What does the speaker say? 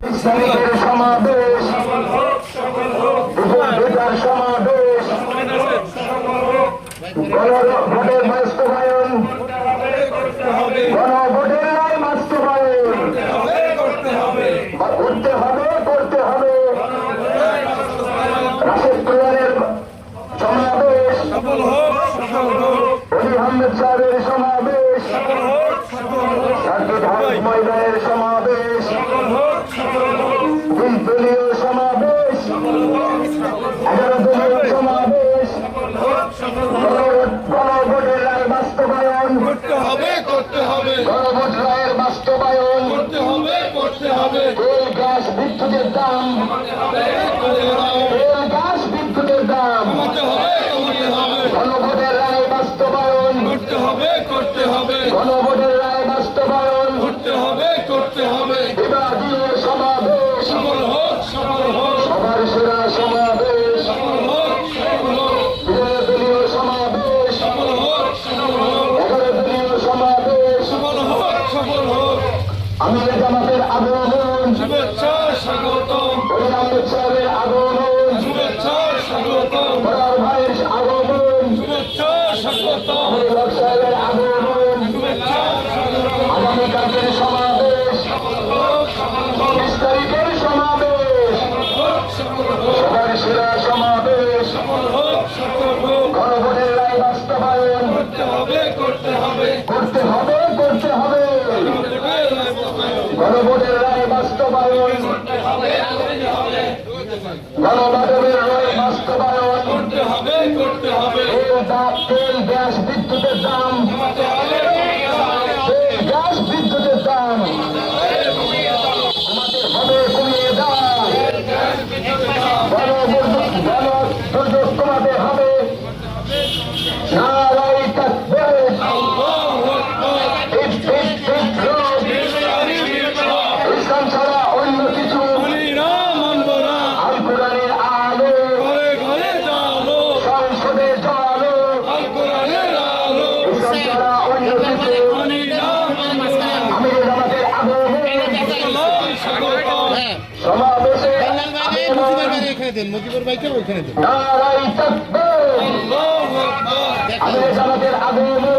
শ্রমিকের সমাবেশ, বেকার সমাবেশ, গণভোটের বাস্তবায়ন, গণভোটের রায় বাস্তবায়ন করতে হবে, করতে হবে। রাশেদ কুমারের সমাবেশ, অলি আহমেদ সাহেবের সমাবেশ, সাকিব ময়দানের সমাবেশ, দুই দলীয় সমাবেশ, 11 দলীয় সমাবেশ, গণভোটের রায় বাস্তবায়ন করতে হবে, গণভোট রায়ের বাস্তবায়ন করতে হবে। তেল গ্যাস বিদ্যুতের দাম, তেল গ্যাস বিদ্যুতের দাম গণভোটের রায় বাস্তবায়ন করতে হবে, গণভোটের রায় বাস্তবায়ন করতে হবে। বিভাগীয় সমাবেশ সবার সেরা সমাবেশ, দলীয় সমাবেশ, 11 দলীয় সমাবেশ, আমির জামাতের আগমন, শুভেচ্ছা স্বাগতম, অলি আহমেদ সাহেবের আগমন, শুভেচ্ছা স্বাগতম, বড় ভাইয়ের আগমন, শুভেচ্ছা স্বাগতম, সাহেবের আগমন, শুভেচ্ছা স্বাগতম। আগামীকালকের সমাবেশ, 20 তারিখের সমাবেশ, সবার সেরা সমাবেশ, গণভোটের রায় বাস্তবায়ন করতে হবে, গণভোটের রায় বাস্তবায়ন, গণমাধ্যমের রায় বাস্তবায়ন করতে হবে। তেল গ্যাস বিদ্যুতের দাম, তেল গ্যাস বিদ্যুতের দাম আমাদের হবে কমিয়ে দেওয়া, গণদুর্যোগ কমাতে হবে। নারায়ে তাকবীর, ইসলাম ছাড়া অন্য কিছু আল কোরআনের আলো, সংসদে জড়ালো, ইসলাম ছাড়া অন্য কিছু। আমির জামাতের আগমন, সমাবেশে নারায়ে তাকবীর, আমির জামাতের আগমন,